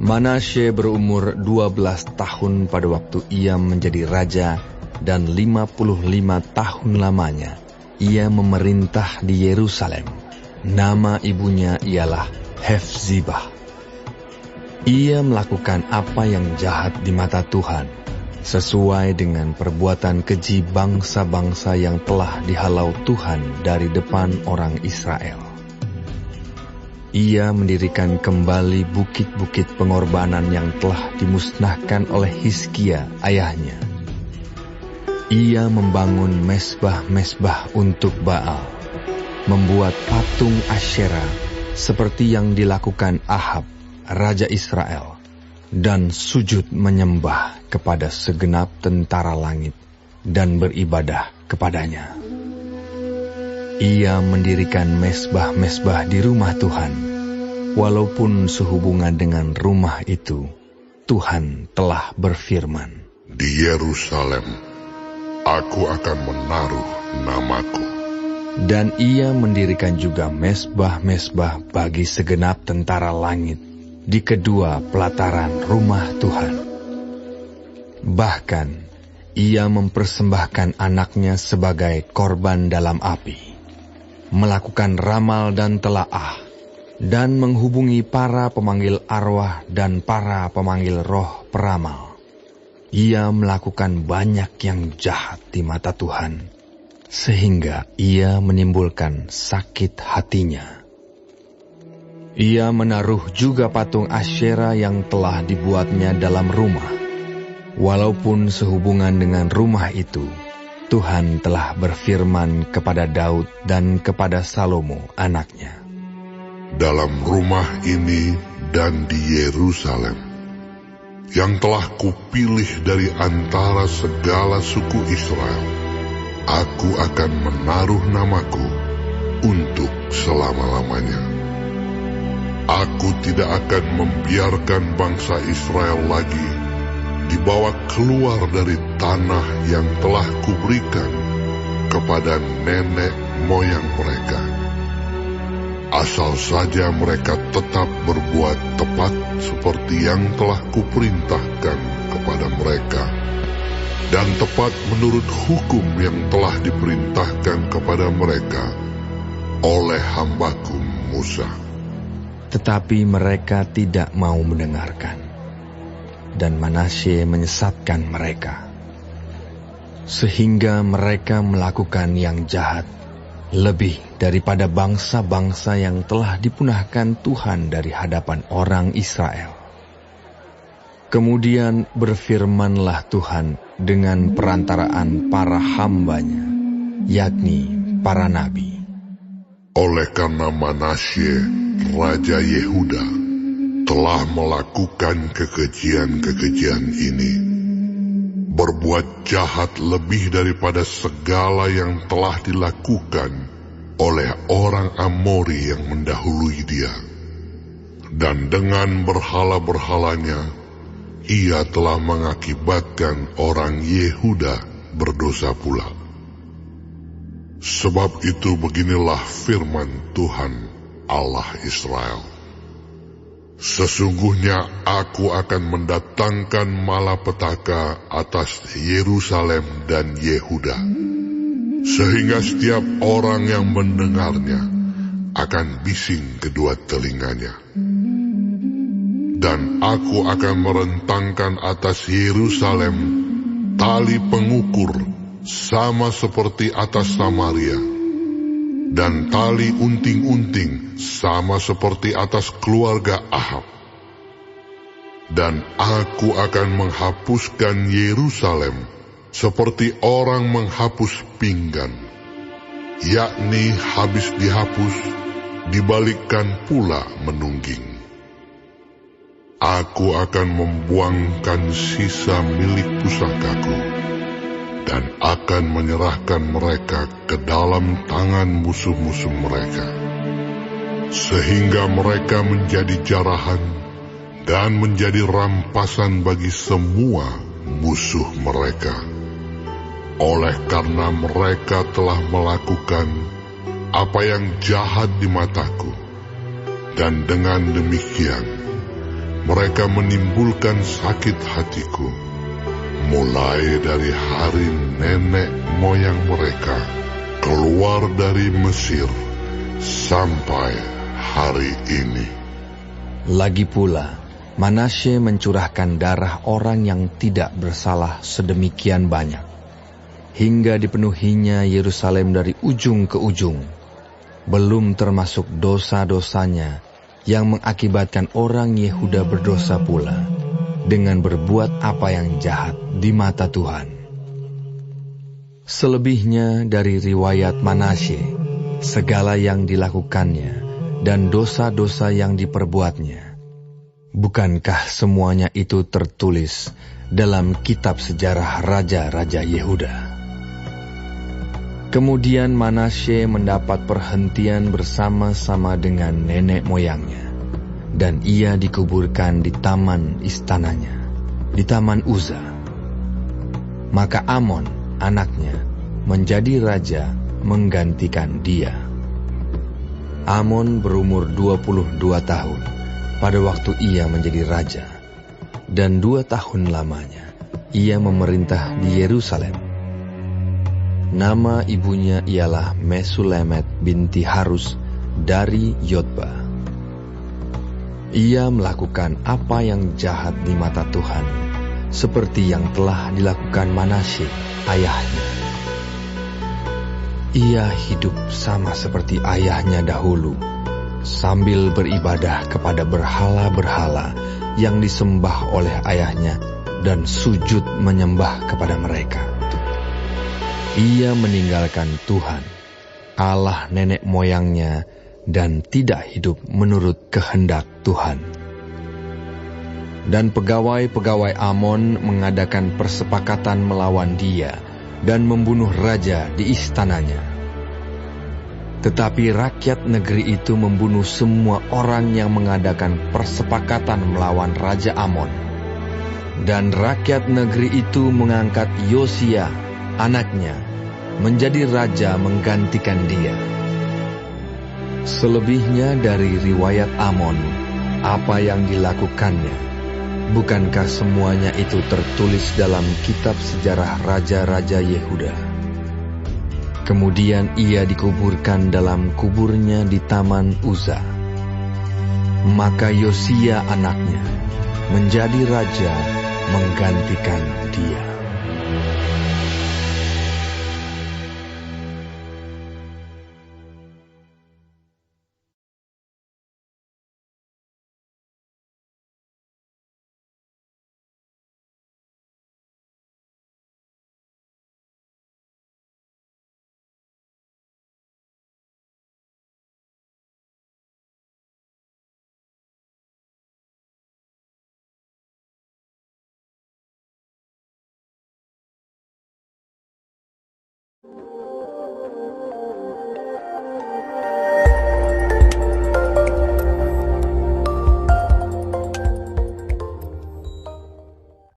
Manasye berumur 12 tahun pada waktu ia menjadi raja, dan 55 tahun lamanya ia memerintah di Yerusalem. Nama ibunya ialah Hefzibah. Ia melakukan apa yang jahat di mata Tuhan, sesuai dengan perbuatan keji bangsa-bangsa yang telah dihalau Tuhan dari depan orang Israel. Ia mendirikan kembali bukit-bukit pengorbanan yang telah dimusnahkan oleh Hizkia ayahnya. Ia membangun mesbah-mesbah untuk Baal, membuat patung Asyera seperti yang dilakukan Ahab, raja Israel, dan sujud menyembah kepada segenap tentara langit dan beribadah kepadanya. Ia mendirikan mesbah-mesbah di rumah Tuhan, walaupun sehubungan dengan rumah itu, Tuhan telah berfirman, "Di Yerusalem, aku akan menaruh namaku." Dan ia mendirikan juga mesbah-mesbah bagi segenap tentara langit di kedua pelataran rumah Tuhan. Bahkan, ia mempersembahkan anaknya sebagai korban dalam api, melakukan ramal dan telaah, dan menghubungi para pemanggil arwah dan para pemanggil roh peramal. Ia melakukan banyak yang jahat di mata Tuhan, sehingga ia menimbulkan sakit hatinya. Ia menaruh juga patung Asyera yang telah dibuatnya dalam rumah. Walaupun sehubungan dengan rumah itu, Tuhan telah berfirman kepada Daud dan kepada Salomo anaknya, "Dalam rumah ini dan di Yerusalem, yang telah kupilih dari antara segala suku Israel, aku akan menaruh namaku untuk selama-lamanya. Aku tidak akan membiarkan bangsa Israel lagi dibawa keluar dari tanah yang telah kuberikan kepada nenek moyang mereka, asal saja mereka tetap berbuat tepat seperti yang telah kuperintahkan kepada mereka, dan tepat menurut hukum yang telah diperintahkan kepada mereka oleh hambaku Musa." Tetapi mereka tidak mau mendengarkan, dan Manasye menyesatkan mereka, sehingga mereka melakukan yang jahat lebih daripada bangsa-bangsa yang telah dipunahkan Tuhan dari hadapan orang Israel. Kemudian berfirmanlah Tuhan dengan perantaraan para hambanya, yakni para nabi, "Oleh karena Manasye, Raja Yehuda, telah melakukan kekejian-kekejian ini, berbuat jahat lebih daripada segala yang telah dilakukan oleh orang Amori yang mendahului dia, dan dengan berhala-berhalanya, ia telah mengakibatkan orang Yehuda berdosa pula. Sebab itu beginilah firman Tuhan Allah Israel, sesungguhnya aku akan mendatangkan malapetaka atas Yerusalem dan Yehuda, sehingga setiap orang yang mendengarnya akan bising kedua telinganya. Dan aku akan merentangkan atas Yerusalem tali pengukur sama seperti atas Samaria, dan tali unting-unting sama seperti atas keluarga Ahab. Dan aku akan menghapuskan Yerusalem seperti orang menghapus pinggan, yakni habis dihapus, dibalikkan pula menungging. Aku akan membuangkan sisa milik pusakaku, dan akan menyerahkan mereka ke dalam tangan musuh-musuh mereka, sehingga mereka menjadi jarahan dan menjadi rampasan bagi semua musuh mereka. Oleh karena mereka telah melakukan apa yang jahat di mataku, dan dengan demikian Mereka menimbulkan sakit hatiku, mulai dari hari nenek moyang mereka keluar dari Mesir sampai hari ini. Lagi pula, Manasye mencurahkan darah orang yang tidak bersalah sedemikian banyak, hingga dipenuhinya Yerusalem dari ujung ke ujung, belum termasuk dosa-dosanya yang mengakibatkan orang Yehuda berdosa pula dengan berbuat apa yang jahat di mata Tuhan. Selebihnya dari riwayat Manasye, segala yang dilakukannya dan dosa-dosa yang diperbuatnya, bukankah semuanya itu tertulis dalam kitab sejarah raja-raja Yehuda? Kemudian Manasye mendapat perhentian bersama-sama dengan nenek moyangnya, dan ia dikuburkan di taman istananya, di taman Uza. Maka Amon, anaknya, menjadi raja menggantikan dia. Amon berumur 22 tahun pada waktu ia menjadi raja, dan 2 tahun lamanya ia memerintah di Yerusalem. Nama ibunya ialah Mesulemet binti Harus dari Yotba. Ia melakukan apa yang jahat di mata Tuhan, seperti yang telah dilakukan Manasye ayahnya. Ia hidup sama seperti ayahnya dahulu, sambil beribadah kepada berhala-berhala yang disembah oleh ayahnya dan sujud menyembah kepada mereka. Ia meninggalkan Tuhan, Allah nenek moyangnya, dan tidak hidup menurut kehendak Tuhan. Dan pegawai-pegawai Amon mengadakan persepakatan melawan dia dan membunuh raja di istananya. Tetapi rakyat negeri itu membunuh semua orang yang mengadakan persepakatan melawan Raja Amon. Dan rakyat negeri itu mengangkat Yosia, anaknya, menjadi raja menggantikan dia. Selebihnya dari riwayat Amon, apa yang dilakukannya, bukankah semuanya itu tertulis dalam kitab sejarah raja-raja Yehuda? Kemudian ia dikuburkan dalam kuburnya di taman Uza. Maka Yosia anaknya menjadi raja menggantikan dia.